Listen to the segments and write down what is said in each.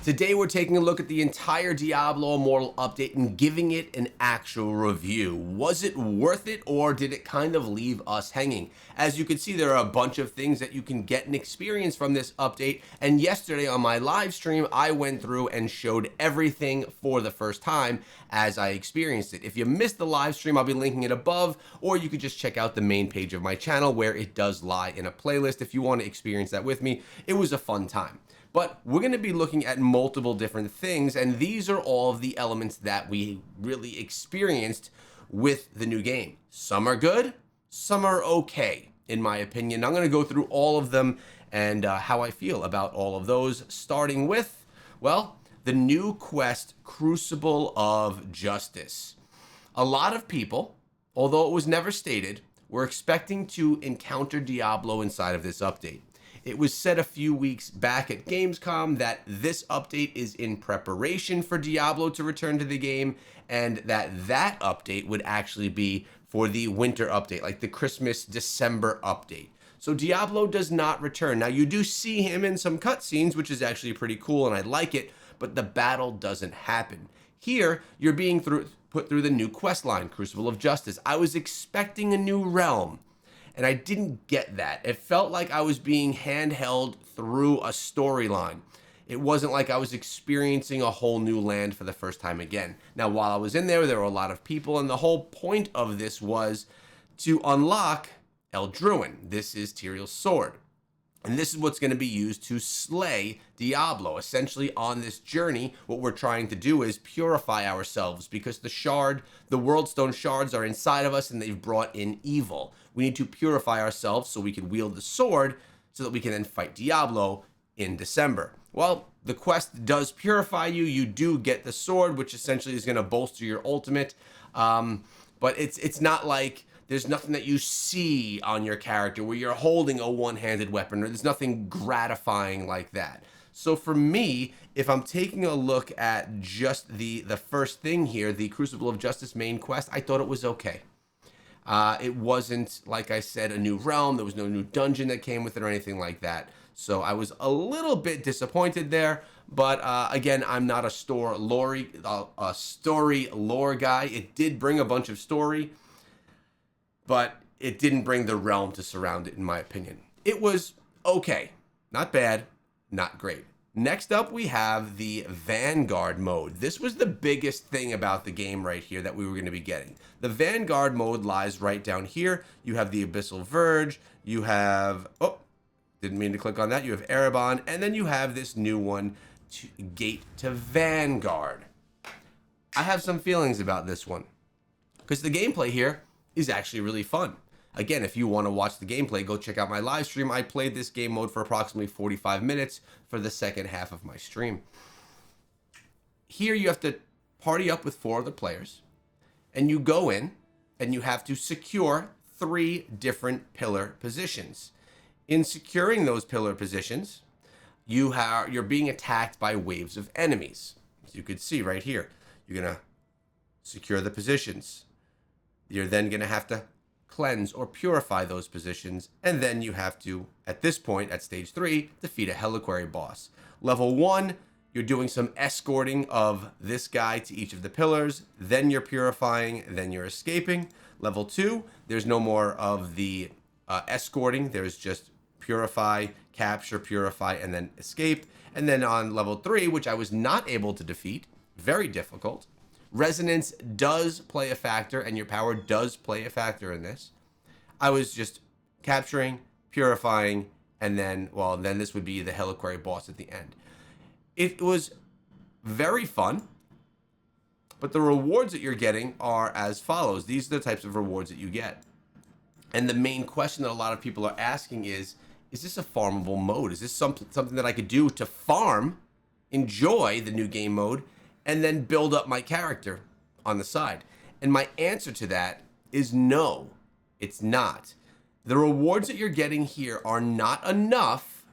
Today we're taking a look at the entire Diablo Immortal update and giving it an actual review. Was it worth it, or did it kind of leave us hanging? As you can see, there are a bunch of things that you can get and experience from this update, and yesterday on my live stream I went through and showed everything for the first time as I experienced it. If you missed the live stream, I'll be linking it above, or you could just check out the main page of my channel where it does lie in a playlist if you want to experience that with me. It was a fun time. But we're going to be looking at multiple different things, and these are all of the elements that we really experienced with the new game. Some are good, some are okay, in my opinion. I'm going to go through all of them and how I feel about all of those, starting with, well, the new quest, Crucible of Justice. A lot of people, although it was never stated, were expecting to encounter Diablo inside of this update. It was said a few weeks back at Gamescom that this update is in preparation for Diablo to return to the game, and that update would actually be for the winter update, like the Christmas, December update. So Diablo does not return. Now, you do see him in some cutscenes, which is actually pretty cool, and I like it, but the battle doesn't happen. Here, you're being put through the new quest line, Crucible of Justice. I was expecting a new realm, and I didn't get that. It felt like I was being handheld through a storyline. It wasn't like I was experiencing a whole new land for the first time again. Now, while I was in there were a lot of people, and the whole point of this was to unlock Eldruin. This is Tyrael's sword. And this is what's going to be used to slay Diablo. Essentially, on this journey, what we're trying to do is purify ourselves, because the Worldstone shards are inside of us and they've brought in evil. We need to purify ourselves so we can wield the sword so that we can then fight Diablo in December. Well, the quest does purify you. You do get the sword, which essentially is going to bolster your ultimate. But it's not like there's nothing that you see on your character where you're holding a one-handed weapon, or there's nothing gratifying like that. So for me, if I'm taking a look at just the first thing here, the Crucible of Justice main quest, I thought it was okay. It wasn't, like I said, a new realm. There was no new dungeon that came with it or anything like that. So I was a little bit disappointed there. But again, I'm not a story lore guy. It did bring a bunch of story, but it didn't bring the realm to surround it, in my opinion. It was okay. Not bad, not great. Next up, we have the Vanguard mode. This was the biggest thing about the game right here that we were going to be getting. The Vanguard mode lies right down here. You have the Abyssal Verge. You have, oh, didn't mean to click on that. You have Erebon, and then you have this new one, Gate to Vanguard. I have some feelings about this one, because the gameplay here is actually really fun. Again, if you want to watch the gameplay, go check out my live stream. I played this game mode for approximately 45 minutes for the second half of my stream. Here you have to party up with 4 other players, and you go in and you have to secure 3 different pillar positions. In securing those pillar positions, you're being attacked by waves of enemies. As you could see right here, you're going to secure the positions. You're then going to have to cleanse or purify those positions, and then you have to, at this point, at stage 3, defeat a Reliquary boss. Level 1, you're doing some escorting of this guy to each of the pillars, then you're purifying, then you're escaping. Level 2, there's no more of the escorting, there's just purify, capture, purify, and then escape. And then on level 3, which I was not able to defeat, very difficult, resonance does play a factor, and your power does play a factor in this. I was just capturing, purifying, and then this would be the Reliquary boss at the end. It was very fun, but the rewards that you're getting are as follows. These are the types of rewards that you get. And the main question that a lot of people are asking is this a farmable mode? Is this something that I could do to farm, enjoy the new game mode, and then build up my character on the side? And my answer to that is no, it's not. The rewards that you're getting here are not enough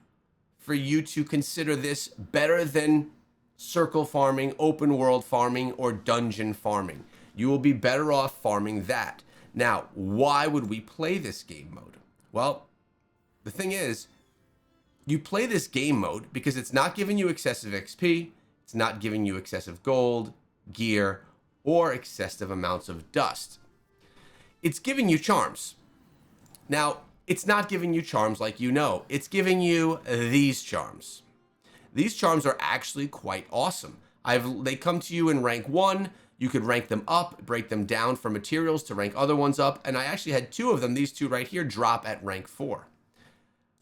for you to consider this better than circle farming, open world farming, or dungeon farming. You will be better off farming that. Now, why would we play this game mode? Well, the thing is, you play this game mode because it's not giving you excessive XP, It's not giving you excessive gold, gear, or excessive amounts of dust. It's giving you charms. Now, it's not giving you charms like you know. It's giving you these charms. These charms are actually quite awesome. They come to you in rank 1. You could rank them up, break them down for materials to rank other ones up. And I actually had 2 of them, these 2 right here, drop at rank 4.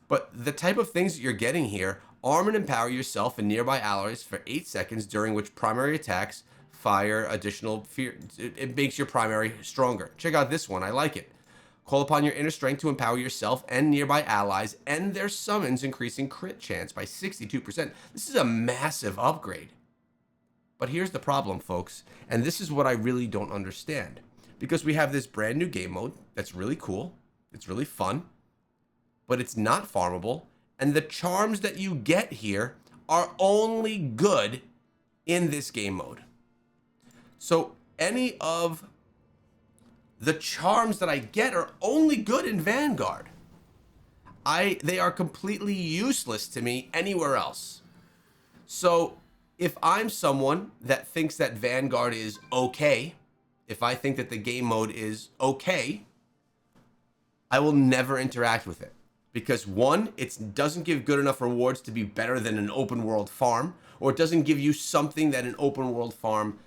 But the type of things that you're getting here, arm and empower yourself and nearby allies for 8 seconds, during which primary attacks fire additional fear. It makes your primary stronger. Check out this one, I like it. Call upon your inner strength to empower yourself and nearby allies and their summons, increasing crit chance by 62%. This is a massive upgrade. But here's the problem, folks, and this is what I really don't understand. Because we have this brand new game mode that's really cool, it's really fun, but it's not farmable, and the charms that you get here are only good in this game mode. So any of the charms that I get are only good in Vanguard. They are completely useless to me anywhere else. So if I'm someone that thinks that Vanguard is okay, if I think that the game mode is okay, I will never interact with it. Because 1, it doesn't give good enough rewards to be better than an open world farm, or it doesn't give you something that an open world farm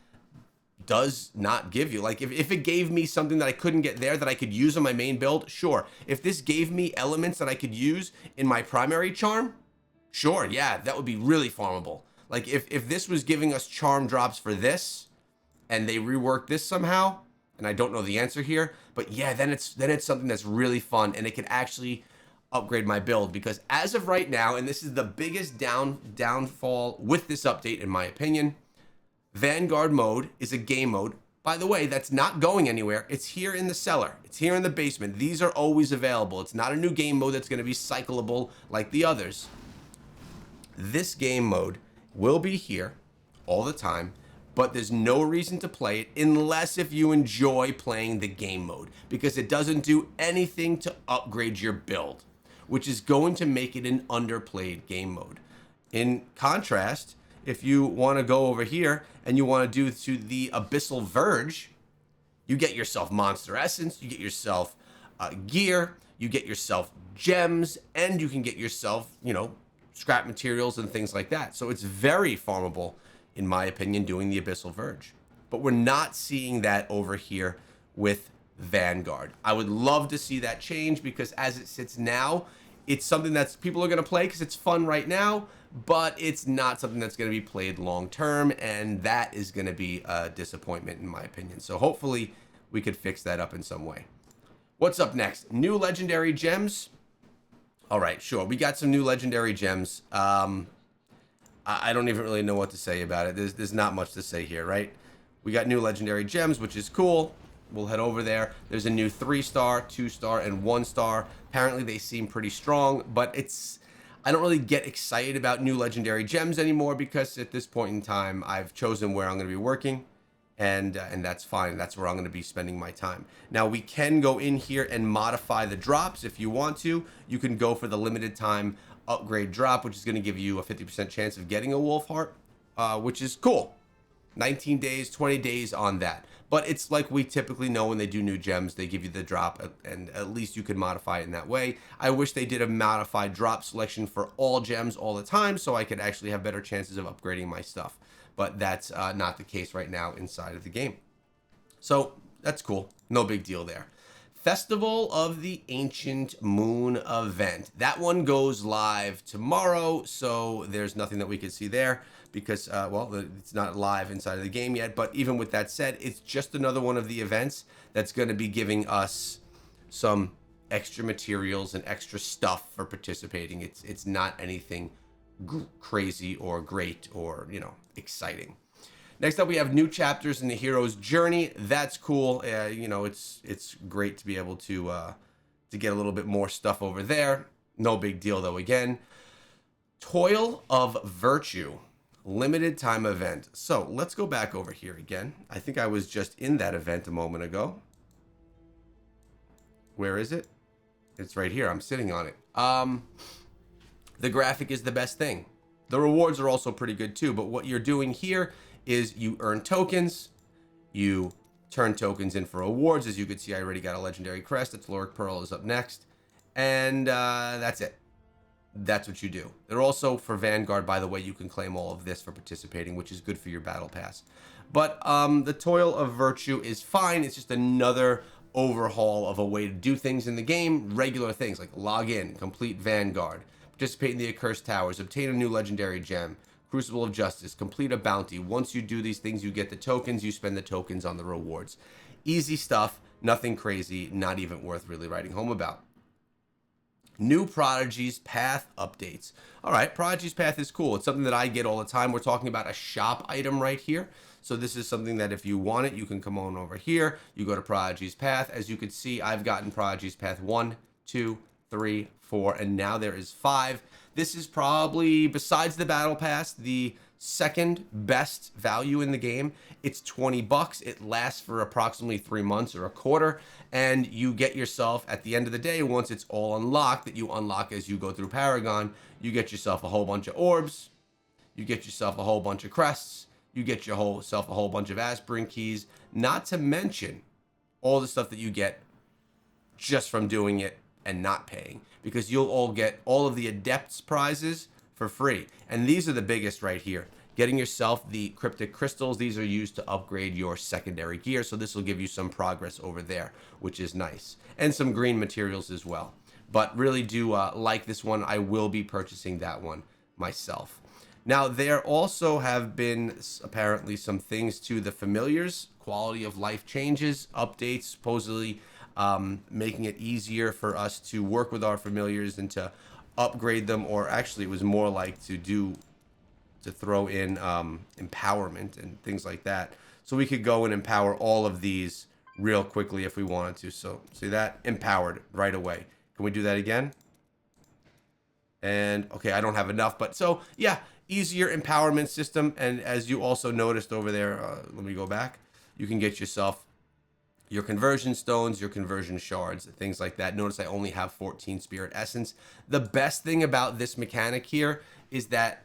does not give you. Like if it gave me something that I couldn't get there that I could use on my main build, sure. If this gave me elements that I could use in my primary charm, sure, yeah, that would be really farmable. Like if this was giving us charm drops for this and they reworked this somehow, and I don't know the answer here, but yeah, then it's something that's really fun and it can actually upgrade my build. Because as of right now, and this is the biggest downfall with this update in my opinion, Vanguard mode is a game mode, by the way, that's not going anywhere. It's here in the cellar. It's here in the basement. These are always available. It's not a new game mode that's going to be cyclable like the others. This game mode will be here all the time, but there's no reason to play it unless if you enjoy playing the game mode, because it doesn't do anything to upgrade your build, which is going to make it an underplayed game mode. In contrast, if you want to go over here and you want to do to the Abyssal Verge, you get yourself Monster Essence, you get yourself gear, you get yourself gems, and you can get yourself, scrap materials and things like that. So it's very farmable, in my opinion, doing the Abyssal Verge. But we're not seeing that over here with Vanguard. I would love to see that change, because as it sits now, it's something that people are going to play because it's fun right now, but it's not something that's going to be played long term, and that is going to be a disappointment in my opinion. So hopefully we could fix that up in some way. What's up next? New legendary gems. All right, sure. We got some new legendary gems. I don't even really know what to say about it. There's not much to say here, right? We got new legendary gems, which is cool. We'll head over there. There's a new 3-star, 2-star, and 1-star. Apparently they seem pretty strong, but I don't really get excited about new legendary gems anymore, because at this point in time, I've chosen where I'm going to be working, and that's fine. That's where I'm going to be spending my time. Now, we can go in here and modify the drops if you want to. You can go for the limited time upgrade drop, which is going to give you a 50% chance of getting a wolf heart, which is cool. 19 days, 20 days on that. But it's like we typically know when they do new gems, they give you the drop, and at least you can modify it in that way. I wish they did a modified drop selection for all gems all the time, so I could actually have better chances of upgrading my stuff. But that's not the case right now inside of the game. So that's cool. No big deal there. Festival of the Ancient Moon event. That one goes live tomorrow, so there's nothing that we can see there, because, it's not live inside of the game yet. But even with that said, it's just another one of the events that's going to be giving us some extra materials and extra stuff for participating. It's not anything crazy or great or, exciting. Next up, we have new chapters in the hero's journey. That's cool. It's great to be able to get a little bit more stuff over there. No big deal, though. Again, Toil of Virtue, limited time event. So let's go back over here again. I think I was just in that event a moment ago. Where is it? It's right here. I'm sitting on it. The graphic is the best thing. The rewards are also pretty good too, but what you're doing here is you earn tokens, you turn tokens in for awards. As you can see, I already got a legendary crest. The Telluric Pearl is up next, and that's it. That's what you do. They're also for Vanguard, by the way. You can claim all of this for participating, which is good for your battle pass. But the Toil of Virtue is fine. It's just another overhaul of a way to do things in the game. Regular things like log in, complete Vanguard, participate in the Accursed Towers, obtain a new legendary gem, Crucible of Justice, complete a bounty. Once you do these things, you get the tokens. You spend the tokens on the rewards. Easy stuff. Nothing crazy. Not even worth really writing home about. New Prodigy's Path updates. All right, Prodigy's Path is cool. It's something that I get all the time. We're talking about a shop item right here. So this is something that if you want it, you can come on over here. You go to Prodigy's Path. As you can see, I've gotten Prodigy's Path 1, 2, 3, 4, and now there is 5. This is probably, besides the Battle Pass, the second best value in the game. It's 20 bucks. It lasts for approximately 3 months or a quarter, and you get yourself, at the end of the day, once it's all unlocked, that you unlock as you go through Paragon, you get yourself a whole bunch of orbs, you get yourself a whole bunch of crests, you get yourself a whole bunch of aspirin keys, not to mention all the stuff that you get just from doing it and not paying, because you'll all get all of the Adepts prizes for free. And these are the biggest right here. Getting yourself the Cryptic Crystals. These are used to upgrade your secondary gear, so this will give you some progress over there, which is nice. And some green materials as well. But really do like this one. I will be purchasing that one myself. Now, there also have been apparently some things to the familiars. Quality of life changes, updates, supposedly making it easier for us to work with our familiars and to upgrade them, or actually it was more like to throw in empowerment and things like that. So we could go and empower all of these real quickly if we wanted to. So see that? Empowered right away. Can we do that again? And okay, I don't have enough, but so yeah, easier empowerment system. And as you also noticed over there, let me go back. You can get yourself your conversion stones, your conversion shards, things like that. Notice I only have 14 spirit essence. The best thing about this mechanic here is that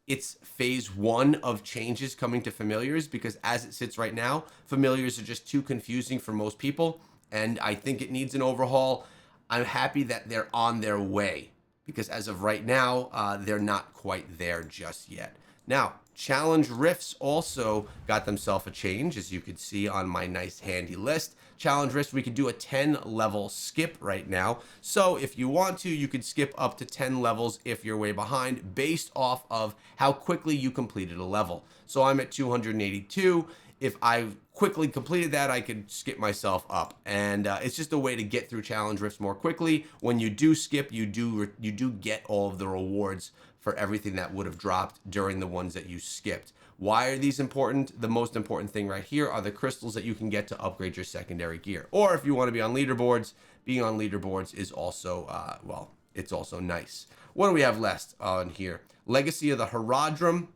it's phase 1 of changes coming to familiars, because as it sits right now, familiars are just too confusing for most people, and I think it needs an overhaul. I'm happy that they're on their way, because as of right now, they're not quite there just yet. Now, challenge rifts also got themselves a change, as you could see on my nice handy list. Challenge rifts, we could do a 10 level skip right now. So if you want to, you could skip up to 10 levels if you're way behind, based off of how quickly you completed a level. So I'm at 282. If I quickly completed that, I could skip myself up. And it's just a way to get through challenge rifts more quickly. When you do skip, you do get all of the rewards for everything that would have dropped during the ones that you skipped. Why are these important? The most important thing right here are the crystals that you can get to upgrade your secondary gear. Or if you want to be on leaderboards, being on leaderboards is also, well, it's also nice. What do we have left on here? Legacy of the Herodrum.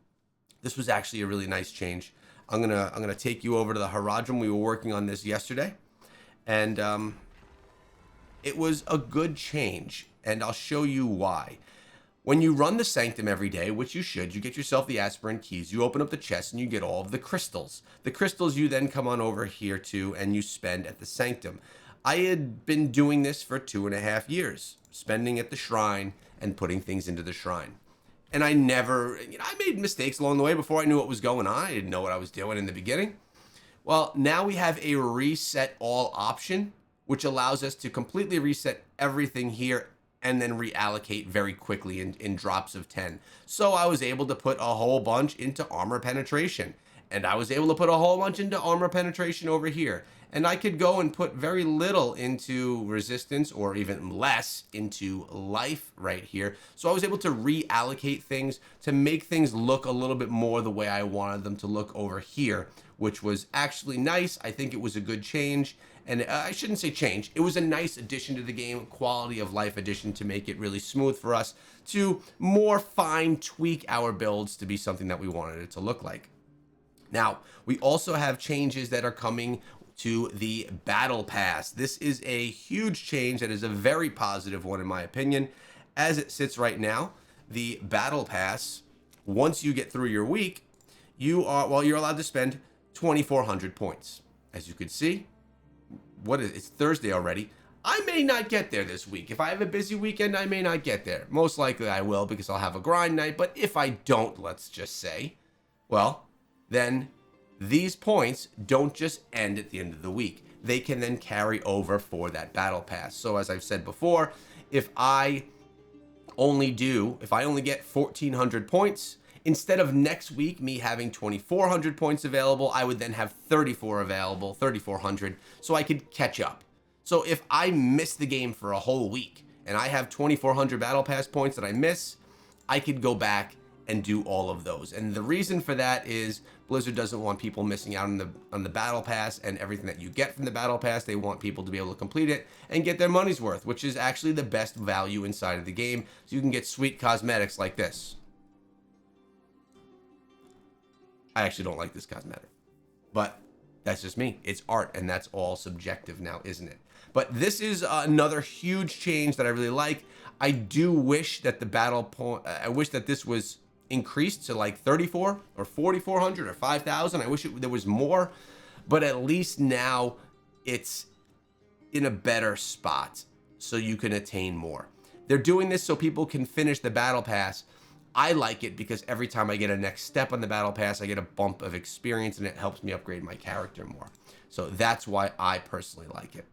This was actually a really nice change. I'm gonna take you over to the Herodrum. We were working on this yesterday, and it was a good change, and I'll show you why. When you run the Sanctum every day, which you should, you get yourself the aspirin keys, you open up the chest, and you get all of the crystals. The crystals you then come on over here to, and you spend at the Sanctum. I had been doing this for 2.5 years, spending at the shrine and putting things into the shrine. And I never, I made mistakes along the way before I knew what was going on. I didn't know what I was doing in the beginning. Well, now we have a reset all option, which allows us to completely reset everything here and then reallocate very quickly in drops of 10. So I was able to put a whole bunch into armor penetration, and I was able to put a whole bunch into armor penetration over here. And I could go and put very little into resistance, or even less into life right here. So I was able to reallocate things to make things look a little bit more the way I wanted them to look over here, which was actually nice. I think it was a good change. And I shouldn't say change. It was a nice addition to the game, quality of life addition, to make it really smooth for us to more fine tweak our builds to be something that we wanted it to look like. Now, we also have changes that are coming to the Battle Pass. This is a huge change that is a very positive one in my opinion. As it sits right now, the Battle Pass once you get through your week, you're allowed to spend 2,400 points. As you can see, it's Thursday already. I may not get there this week. If I have a busy weekend, I may not get there. Most likely I will, because I'll have a grind night. But if I don't, let's just say, well, then these points don't just end at the end of the week. They can then carry over for that battle pass. So as I've said before, if I only get 1,400 points, instead of next week me having 2,400 points available, I would then have 3,400, so I could catch up. So if I miss the game for a whole week and I have 2,400 battle pass points that I miss, I could go back and do all of those. And the reason for that is Blizzard doesn't want people missing out on the battle pass and everything that you get from the battle pass. They want people to be able to complete it and get their money's worth, which is actually the best value inside of the game. So you can get sweet cosmetics like this. I actually don't like this cosmetic, but that's just me. It's art, and that's all subjective now, isn't it? But this is another huge change that I really like. I do wish that I wish that this was increased to like 34 or 4,400 or 5,000. I wish there was more, but at least now it's in a better spot so you can attain more. They're doing this so people can finish the battle pass. I like it because every time I get a next step on the battle pass, I get a bump of experience, and it helps me upgrade my character more. So that's why I personally like it.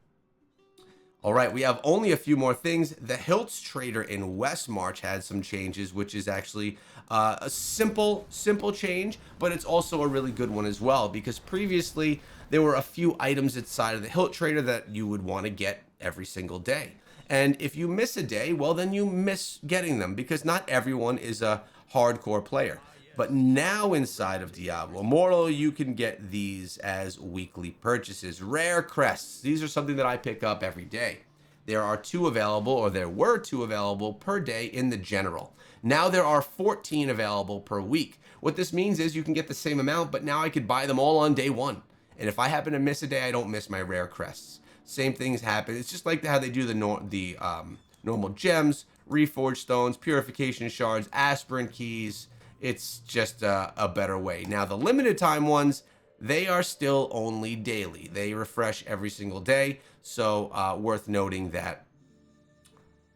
All right, we have only a few more things. The Hilt Trader in Westmarch had some changes, which is actually a simple change, but it's also a really good one as well, because previously there were a few items inside of the Hilt Trader that you would want to get every single day. And if you miss a day, well, then you miss getting them, because not everyone is a hardcore player. But now inside of Diablo Immortal, you can get these as weekly purchases. Rare crests. These are something that I pick up every day. There are 2 available, or there were 2 available per day in the general. Now there are 14 available per week. What this means is you can get the same amount, but now I could buy them all on day 1. And if I happen to miss a day, I don't miss my rare crests. Same things happen. It's just like how they do the normal gems, reforged stones, purification shards, aspirin keys. It's just a better way. Now, the limited time ones, they are still only daily. They refresh every single day. So worth noting that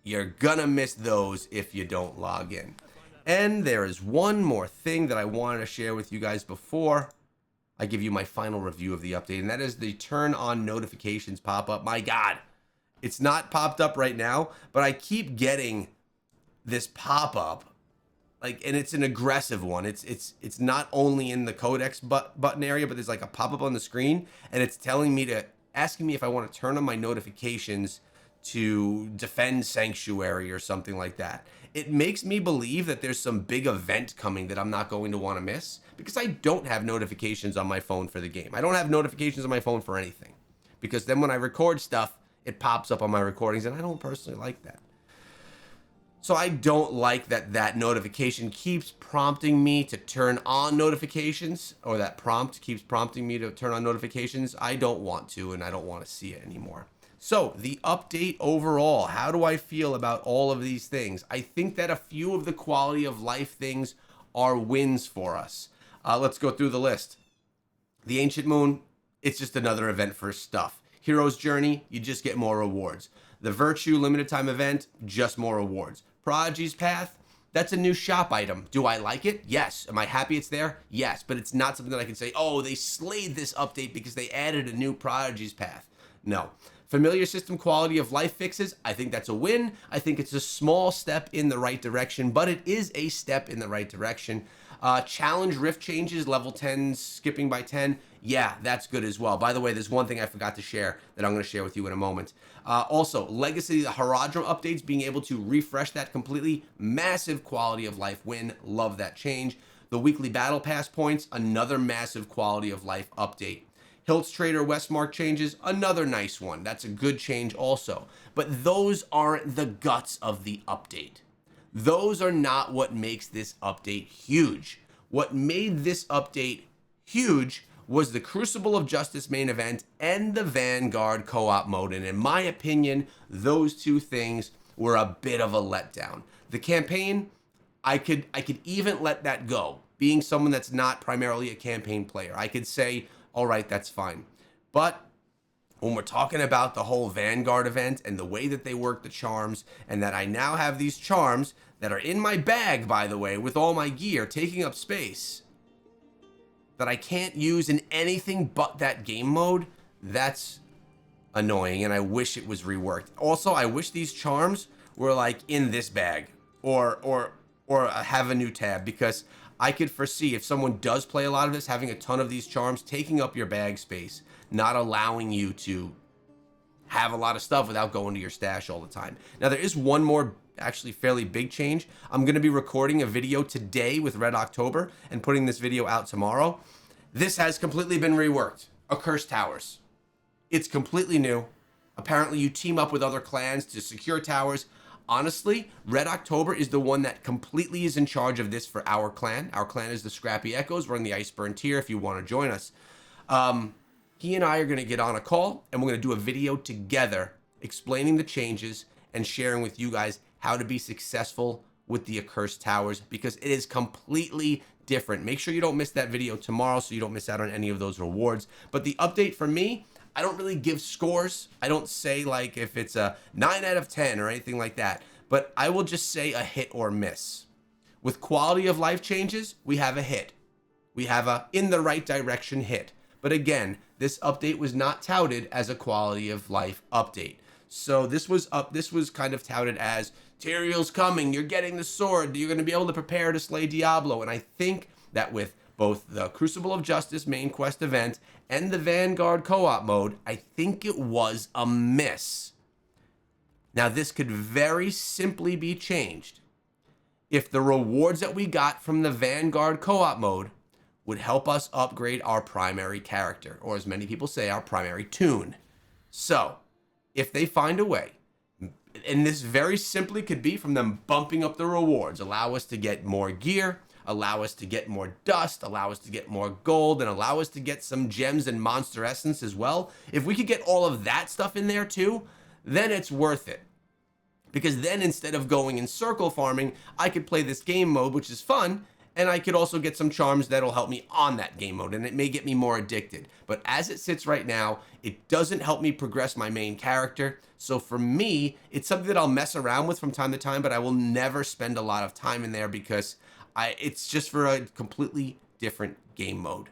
you're gonna miss those if you don't log in. And there is one more thing that I wanted to share with you guys before I give you my final review of the update, and that is the turn on notifications pop-up. My God, it's not popped up right now, but I keep getting this pop-up, and it's an aggressive one. It's not only in the codex button area, but there's like a pop-up on the screen, and it's asking me if I want to turn on my notifications to defend Sanctuary or something like that. It makes me believe that there's some big event coming that I'm not going to want to miss, because I don't have notifications on my phone for the game. I don't have notifications on my phone for anything, because then when I record stuff, it pops up on my recordings, and I don't personally like that. So I don't like that notification keeps prompting me to turn on notifications, or that prompt keeps prompting me to turn on notifications. I don't want to, and I don't want to see it anymore. So the update overall, how do I feel about all of these things? I think that a few of the quality of life things are wins for us. Let's go through the list. The Ancient Moon, it's just another event for stuff. Hero's Journey, you just get more rewards. The Virtue limited time event, just more rewards. Prodigy's Path, that's a new shop item. Do I like it? Yes. Am I happy it's there? Yes. But it's not something that I can say, oh, they slayed this update because they added a new Prodigy's Path. No. Familiar system quality of life fixes, I think that's a win. I think it's a small step in the right direction, but it is a step in the right direction. Challenge rift changes, level 10 skipping by 10. Yeah, that's good as well. By the way, there's one thing I forgot to share that I'm going to share with you in a moment. Also, Legacy, the Haradrim updates, being able to refresh that completely, massive quality of life win. Love that change. The weekly battle pass points, another massive quality of life update. Hilt Trader Westmarch changes, another nice one. That's a good change also. But those aren't the guts of the update. Those are not what makes this update huge. What made this update huge was the Crucible of Justice main event and the Vanguard co-op mode. And in my opinion, those two things were a bit of a letdown. The campaign, I could even let that go. Being someone that's not primarily a campaign player, I could say, all right, that's fine. But when we're talking about the whole Vanguard event and the way that they work the charms, and that I now have these charms that are in my bag, by the way, with all my gear taking up space, that I can't use in anything but that game mode, that's annoying, and I wish it was reworked. Also, I wish these charms were like in this bag or have a new tab, because I could foresee if someone does play a lot of this, having a ton of these charms taking up your bag space, not allowing you to have a lot of stuff without going to your stash all the time. Now, there is one more actually fairly big change. I'm going to be recording a video today with Red October and putting this video out tomorrow. This has completely been reworked. Accursed Towers. It's completely new. Apparently you team up with other clans to secure towers. Honestly, Red October is the one that completely is in charge of this for our clan. Our clan is the Scrappy Echoes. We're in the Iceburn tier if you want to join us. He and I are going to get on a call, and we're going to do a video together explaining the changes and sharing with you guys how to be successful with the Accursed Towers, because it is completely different. Make sure you don't miss that video tomorrow so you don't miss out on any of those rewards. But the update for me, I don't really give scores. I don't say like if it's a 9 out of 10 or anything like that, but I will just say a hit or miss. With quality of life changes, we have a hit. We have a in the right direction hit. But again, this update was not touted as a quality of life update. So this was kind of touted as Tyrael's coming, you're getting the sword, you're going to be able to prepare to slay Diablo. And I think that with both the Crucible of Justice main quest event and the Vanguard co-op mode, I think it was a miss. Now, this could very simply be changed if the rewards that we got from the Vanguard co-op mode would help us upgrade our primary character, or as many people say, our primary toon. So, if they find a way, and this very simply could be from them bumping up the rewards, allow us to get more gear, allow us to get more dust, allow us to get more gold, and allow us to get some gems and monster essence as well. If we could get all of that stuff in there too, then it's worth it. Because then instead of going in circle farming, I could play this game mode, which is fun, and I could also get some charms that'll help me on that game mode, and it may get me more addicted. But as it sits right now, it doesn't help me progress my main character. So for me, it's something that I'll mess around with from time to time, but I will never spend a lot of time in there because it's just for a completely different game mode.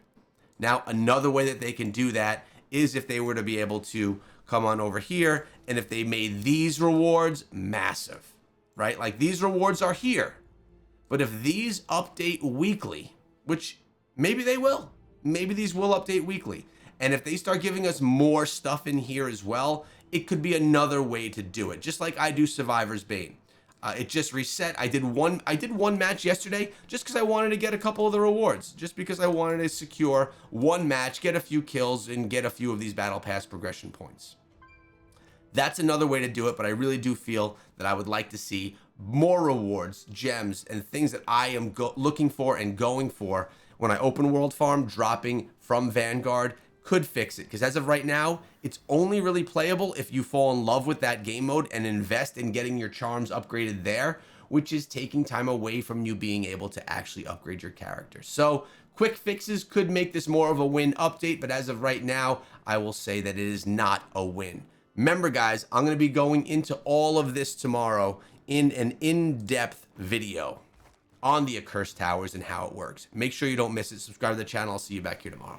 Now, another way that they can do that is if they were to be able to come on over here, and if they made these rewards massive, right? Like these rewards are here. But if these update weekly, which maybe they will, maybe these will update weekly, and if they start giving us more stuff in here as well, it could be another way to do it. Just like I do Survivor's Bane. It just reset. I did one match yesterday just because I wanted to get a couple of the rewards, just because I wanted to secure one match, get a few kills, and get a few of these battle pass progression points. That's another way to do it, but I really do feel that I would like to see more rewards, gems, and things that I am looking for and going for when I open world farm. Dropping from Vanguard could fix it, because as of right now, it's only really playable if you fall in love with that game mode and invest in getting your charms upgraded there, which is taking time away from you being able to actually upgrade your character. So quick fixes could make this more of a win update, but as of right now, I will say that it is not a win. Remember, guys, I'm going to be going into all of this tomorrow in an in-depth video on the Accursed Towers and how it works. Make sure you don't miss it. Subscribe to the channel. I'll see you back here tomorrow.